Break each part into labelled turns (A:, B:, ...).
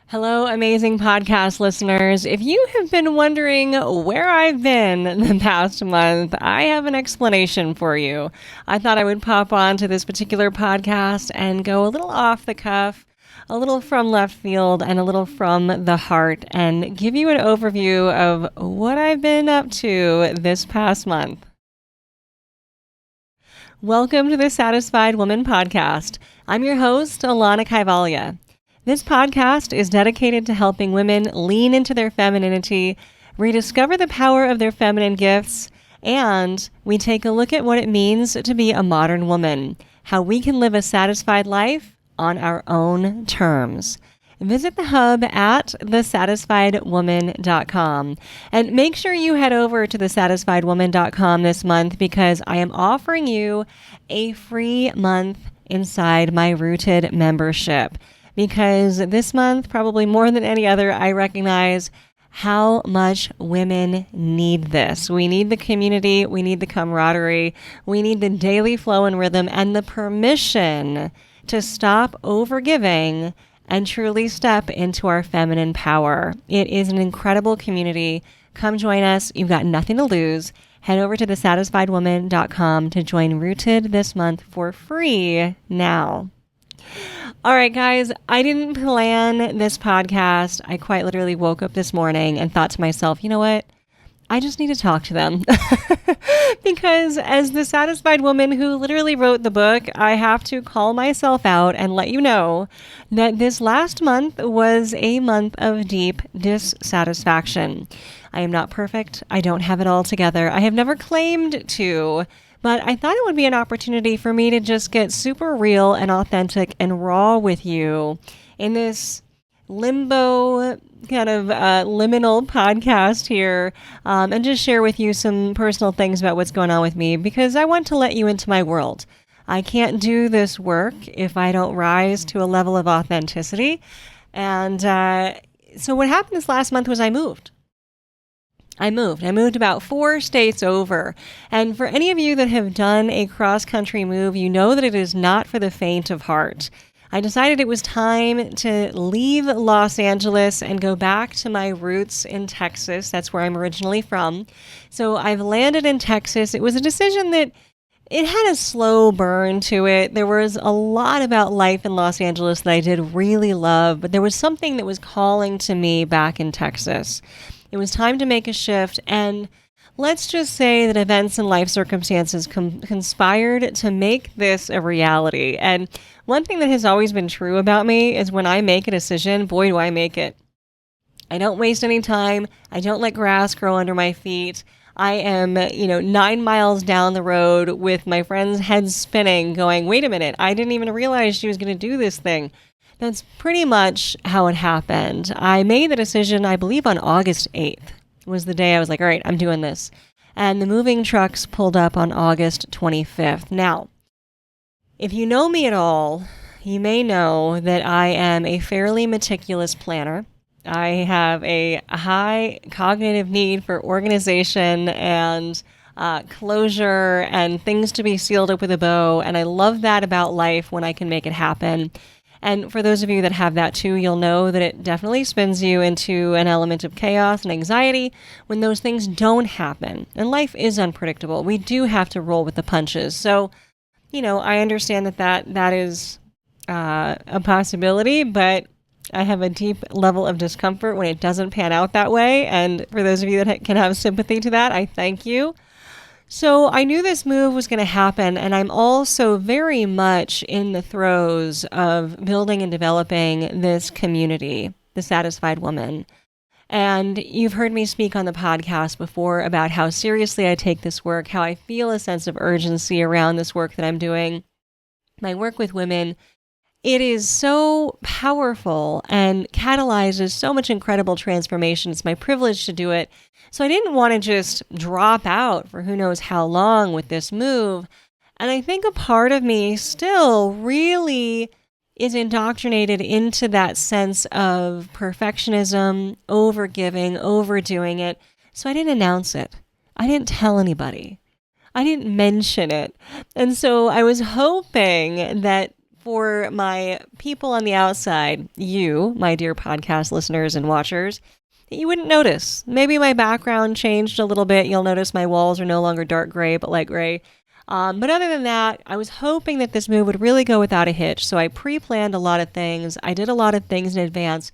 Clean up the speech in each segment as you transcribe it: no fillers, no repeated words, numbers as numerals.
A: Hello, amazing podcast listeners. If you have been wondering where I've been the past month, I have an explanation for you. I thought I would pop on to this particular podcast and go a little off the cuff, a little from left field, and a little from the heart, and give you an overview of what I've been up to this past month. Welcome to the Satisfied Woman podcast. I'm your host, Alanna Kaivalya. This podcast is dedicated to helping women lean into their femininity, rediscover the power of their feminine gifts, and we take a look at what it means to be a modern woman, how we can live a satisfied life on our own terms. Visit the hub at thesatisfiedwoman.com and make sure you head over to thesatisfiedwoman.com this month because I am offering you a free month inside my Rooted membership. Because this month, probably more than any other, I recognize how much women need this. We need the community, we need the camaraderie, we need the daily flow and rhythm, and the permission to stop overgiving and truly step into our feminine power. It is an incredible community. Come join us. You've got nothing to lose. Head over to thesatisfiedwoman.com to join Rooted this month for free now. All right, guys, I didn't plan this podcast. I quite literally woke up this morning and thought to myself, you know what? I just need to talk to them. Because as the satisfied woman who literally wrote the book, I have to call myself out and let you know that this last month was a month of deep dissatisfaction. I am not perfect. I don't have it all together. I have never claimed to. But I thought it would be an opportunity for me to just get super real and authentic and raw with you in this limbo kind of liminal podcast here and just share with you some personal things about what's going on with me because I want to let you into my world. I can't do this work if I don't rise to a level of authenticity. And so what happened this last month was I moved. I moved about 4 states over. And for any of you that have done a cross-country move, you know that it is not for the faint of heart. I decided it was time to leave Los Angeles and go back to my roots in Texas. That's where I'm originally from. So I've landed in Texas. It was a decision that it had a slow burn to it. There was a lot about life in Los Angeles that I did really love, but there was something that was calling to me back in Texas. It was time to make a shift, and let's just say that events and life circumstances conspired to make this a reality. And one thing that has always been true about me is when I make a decision, boy, do I make it. I don't waste any time. I don't let grass grow under my feet. I am, 9 miles down the road with my friend's head spinning, going, wait a minute, I didn't even realize she was going to do this thing. That's pretty much how it happened. I made the decision, I believe on August 8th was the day I was like, all right, I'm doing this. And the moving trucks pulled up on August 25th. Now, if you know me at all, you may know that I am a fairly meticulous planner. I have a high cognitive need for organization and closure and things to be sealed up with a bow. And I love that about life when I can make it happen. And for those of you that have that too, you'll know that it definitely spins you into an element of chaos and anxiety when those things don't happen. And life is unpredictable. We do have to roll with the punches. So, I understand that is a possibility, but I have a deep level of discomfort when it doesn't pan out that way. And for those of you that can have sympathy to that, I thank you. So I knew this move was going to happen, and I'm also very much in the throes of building and developing this community, the Satisfied Woman. And you've heard me speak on the podcast before about how seriously I take this work, how I feel a sense of urgency around this work that I'm doing. My work with women, it is so powerful and catalyzes so much incredible transformation. It's my privilege to do it. So I didn't want to just drop out for who knows how long with this move. And I think a part of me still really is indoctrinated into that sense of perfectionism, overgiving, overdoing it. So I didn't announce it. I didn't tell anybody. I didn't mention it. And so I was hoping that for my people on the outside, you, my dear podcast listeners and watchers, that you wouldn't notice. Maybe my background changed a little bit. You'll notice my walls are no longer dark gray, but light gray. But other than that, I was hoping that this move would really go without a hitch. So I pre-planned a lot of things. I did a lot of things in advance.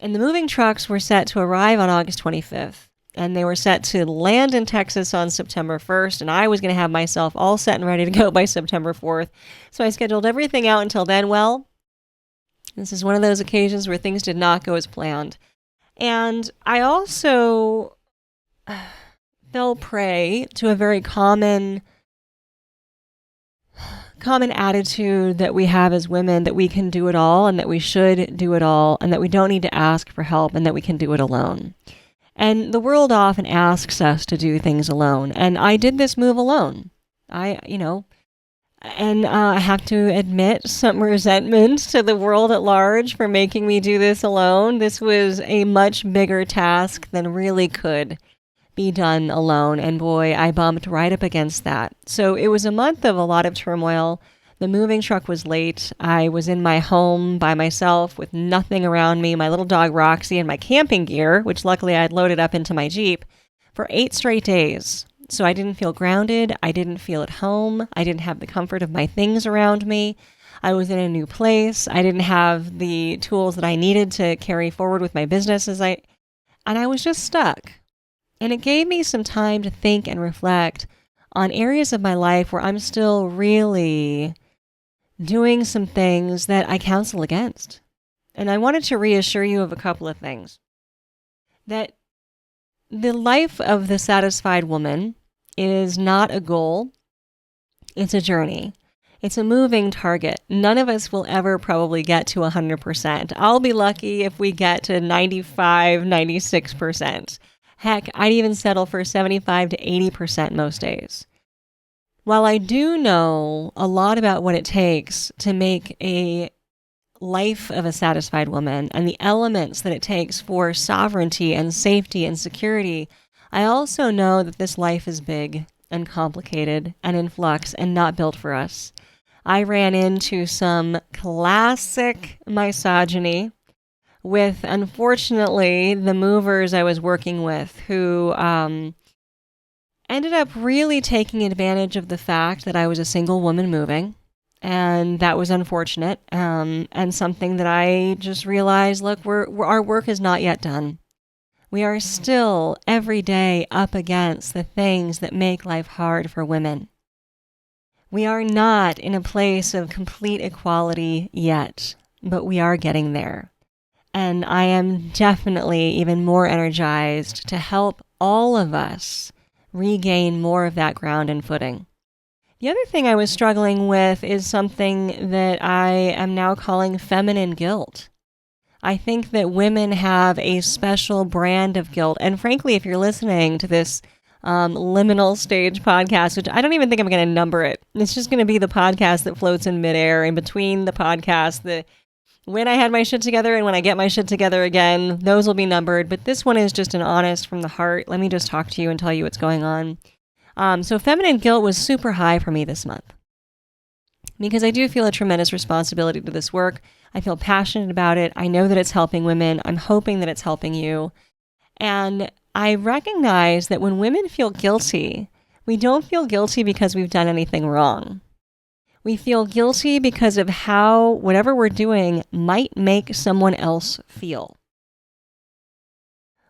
A: And the moving trucks were set to arrive on August 25th. And they were set to land in Texas on September 1st. And I was going to have myself all set and ready to go by September 4th. So I scheduled everything out until then. Well, this is one of those occasions where things did not go as planned. And I also fell prey to a very common attitude that we have as women, that we can do it all and that we should do it all and that we don't need to ask for help and that we can do it alone. And the world often asks us to do things alone. And I did this move alone. I have to admit some resentment to the world at large for making me do this alone. This was a much bigger task than really could be done alone. And boy, I bumped right up against that. So it was a month of a lot of turmoil. The moving truck was late. I was in my home by myself with nothing around me, my little dog Roxy and my camping gear, which luckily I had loaded up into my Jeep, for 8 straight days. So I didn't feel grounded. I didn't feel at home. I didn't have the comfort of my things around me. I was in a new place. I didn't have the tools that I needed to carry forward with my business and I was just stuck. And it gave me some time to think and reflect on areas of my life where I'm still really doing some things that I counsel against. And I wanted to reassure you of a couple of things. That the life of the satisfied woman is not a goal. It's a journey. It's a moving target. None of us will ever probably get to 100%. I'll be lucky if we get to 95, 96%. Heck, I'd even settle for 75 to 80% most days. While I do know a lot about what it takes to make a life of a satisfied woman and the elements that it takes for sovereignty and safety and security, I also know that this life is big and complicated and in flux and not built for us. I ran into some classic misogyny with, unfortunately, the movers I was working with who ended up really taking advantage of the fact that I was a single woman moving. And that was unfortunate, and something that I just realized, look, our work is not yet done. We are still every day up against the things that make life hard for women. We are not in a place of complete equality yet, but we are getting there. And I am definitely even more energized to help all of us regain more of that ground and footing. The other thing I was struggling with is something that I am now calling feminine guilt. I think that women have a special brand of guilt. And frankly, if you're listening to this liminal stage podcast, which I don't even think I'm going to number it, it's just going to be the podcast that floats in midair in between the podcast, when I had my shit together and when I get my shit together again, those will be numbered. But this one is just an honest from the heart. Let me just talk to you and tell you what's going on. So feminine guilt was super high for me this month because I do feel a tremendous responsibility to this work. I feel passionate about it. I know that it's helping women. I'm hoping that it's helping you. And I recognize that when women feel guilty, we don't feel guilty because we've done anything wrong. We feel guilty because of how whatever we're doing might make someone else feel.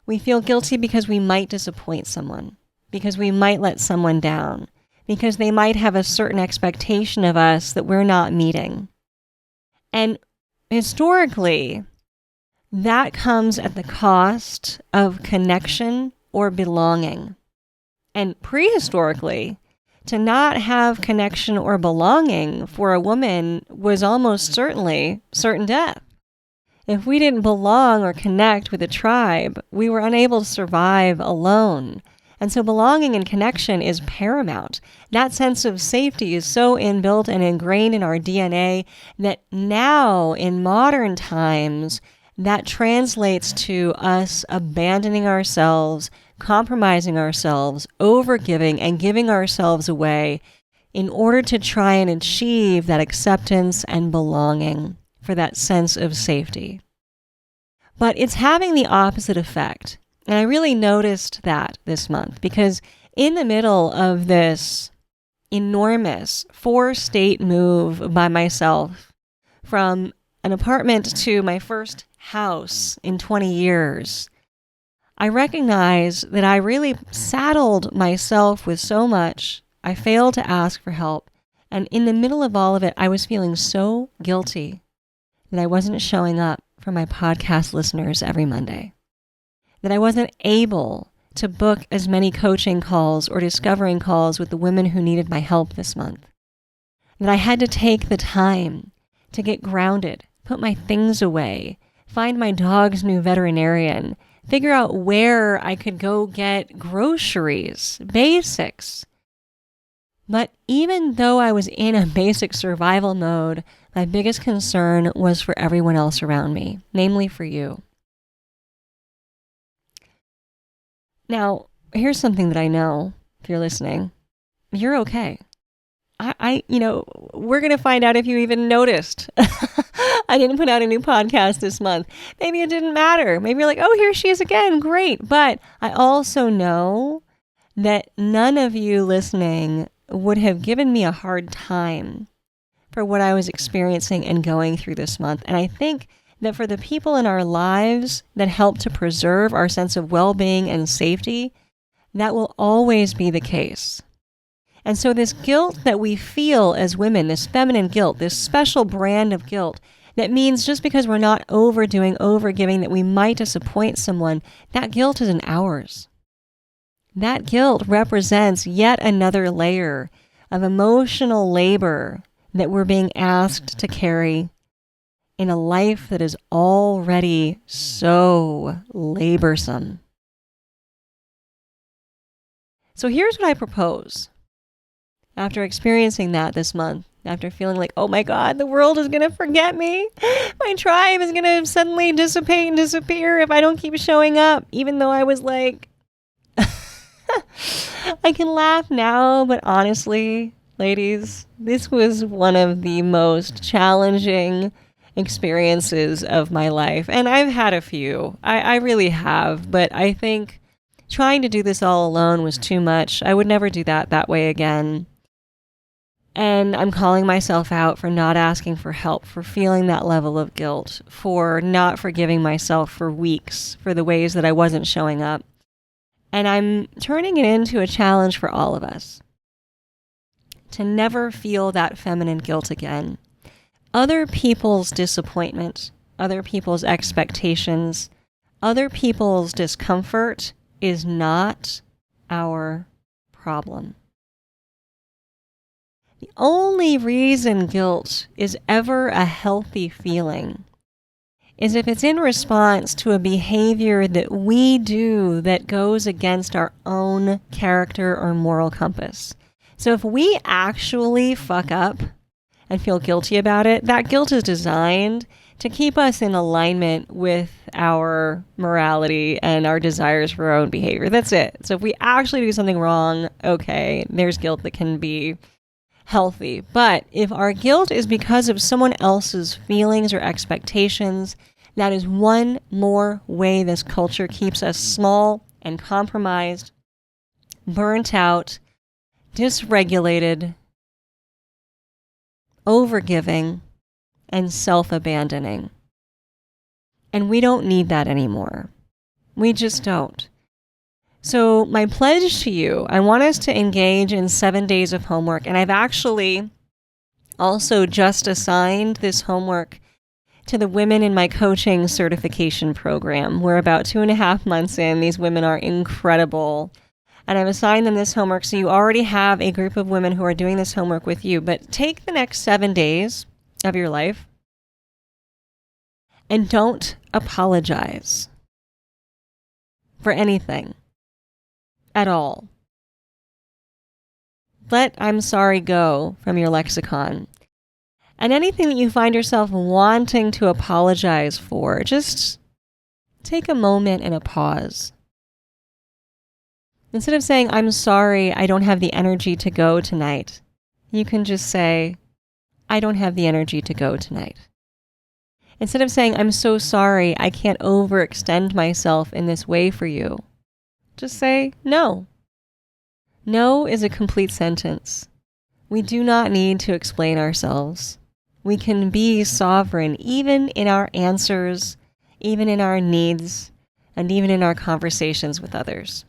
A: We feel guilty because we might disappoint someone, because we might let someone down, because they might have a certain expectation of us that we're not meeting. And historically, that comes at the cost of connection or belonging. And prehistorically, to not have connection or belonging for a woman was almost certainly certain death. If we didn't belong or connect with a tribe, we were unable to survive alone. And so belonging and connection is paramount. That sense of safety is so inbuilt and ingrained in our DNA that now, in modern times, that translates to us abandoning ourselves, compromising ourselves, overgiving, and giving ourselves away in order to try and achieve that acceptance and belonging, for that sense of safety. But it's having the opposite effect. And I really noticed that this month because in the middle of this enormous 4-state move by myself from an apartment to my first house in 20 years, I recognize that I really saddled myself with so much. I failed to ask for help. And in the middle of all of it, I was feeling so guilty that I wasn't showing up for my podcast listeners every Monday, that I wasn't able to book as many coaching calls or discovering calls with the women who needed my help this month, that I had to take the time to get grounded, put my things away, find my dog's new veterinarian, figure out where I could go get groceries, basics. But even though I was in a basic survival mode, my biggest concern was for everyone else around me, namely for you. Now, here's something that I know, if you're listening. You're okay. We're going to find out if you even noticed. I didn't put out a new podcast this month. Maybe it didn't matter. Maybe you're like, oh, here she is again. Great. But I also know that none of you listening would have given me a hard time for what I was experiencing and going through this month. And I think that for the people in our lives that help to preserve our sense of well-being and safety, that will always be the case. And so this guilt that we feel as women, this feminine guilt, this special brand of guilt, that means just because we're not overdoing, overgiving, that we might disappoint someone, that guilt isn't ours. That guilt represents yet another layer of emotional labor that we're being asked to carry in a life that is already so laborsome. So here's what I propose. After experiencing that this month, after feeling like, oh my God, the world is going to forget me. My tribe is going to suddenly dissipate and disappear if I don't keep showing up, even though I was like, I can laugh now, but honestly, ladies, this was one of the most challenging experiences of my life. And I've had a few. I really have. But I think trying to do this all alone was too much. I would never do that way again. And I'm calling myself out for not asking for help, for feeling that level of guilt, for not forgiving myself for weeks for the ways that I wasn't showing up. And I'm turning it into a challenge for all of us to never feel that feminine guilt again. Other people's disappointment, other people's expectations, other people's discomfort is not our problem. The only reason guilt is ever a healthy feeling is if it's in response to a behavior that we do that goes against our own character or moral compass. So if we actually fuck up and feel guilty about it, that guilt is designed to keep us in alignment with our morality and our desires for our own behavior. That's it. So if we actually do something wrong, okay, there's guilt that can be healthy. But if our guilt is because of someone else's feelings or expectations, that is one more way this culture keeps us small and compromised, burnt out, dysregulated, overgiving, and self-abandoning. And we don't need that anymore. We just don't. So my pledge to you, I want us to engage in 7 days of homework. And I've actually also just assigned this homework to the women in my coaching certification program. We're about 2.5 months in. These women are incredible. And I've assigned them this homework. So you already have a group of women who are doing this homework with you. But take the next 7 days of your life and don't apologize for anything at all. Let I'm sorry go from your lexicon. And anything that you find yourself wanting to apologize for, just take a moment and a pause. Instead of saying, I'm sorry, I don't have the energy to go tonight, you can just say, I don't have the energy to go tonight. Instead of saying, I'm so sorry, I can't overextend myself in this way for you, just say no. No is a complete sentence. We do not need to explain ourselves. We can be sovereign even in our answers, even in our needs, and even in our conversations with others.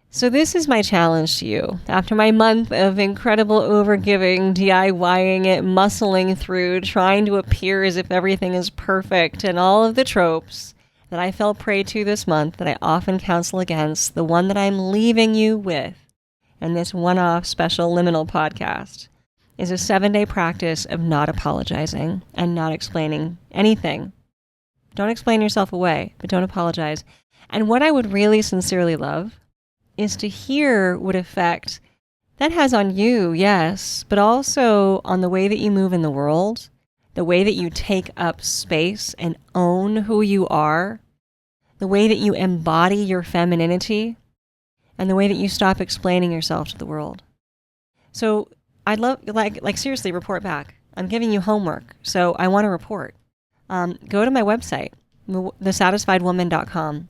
A: So this is my challenge to you. After my month of incredible overgiving, DIYing it, muscling through, trying to appear as if everything is perfect, and all of the tropes that I fell prey to this month that I often counsel against, the one that I'm leaving you with in this one-off special liminal podcast is a 7-day practice of not apologizing and not explaining anything. Don't explain yourself away, but don't apologize. And what I would really sincerely love is to hear what effect that has on you, yes, but also on the way that you move in the world, the way that you take up space and own who you are, the way that you embody your femininity, and the way that you stop explaining yourself to the world. So I'd love, seriously, report back. I'm giving you homework, so I want to report. Go to my website, thesatisfiedwoman.com,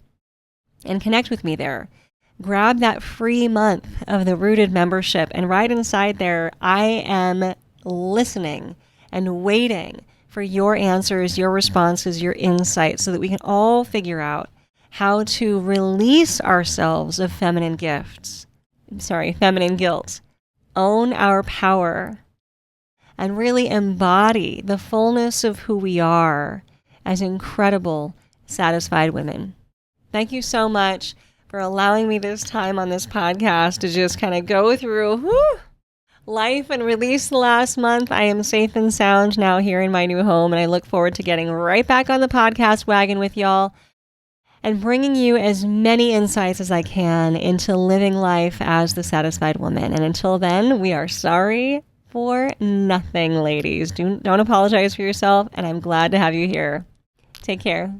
A: and connect with me there. Grab that free month of the Rooted membership, and right inside there, I am listening and waiting for your answers, your responses, your insights, so that we can all figure out how to release ourselves of feminine guilt, own our power, and really embody the fullness of who we are as incredible, satisfied women. Thank you so much for allowing me this time on this podcast to just kind of go through life and release the last month. I am safe and sound now here in my new home, and I look forward to getting right back on the podcast wagon with y'all and bringing you as many insights as I can into living life as the satisfied woman. And until then, we are sorry for nothing, ladies. Don't apologize for yourself, and I'm glad to have you here. Take care.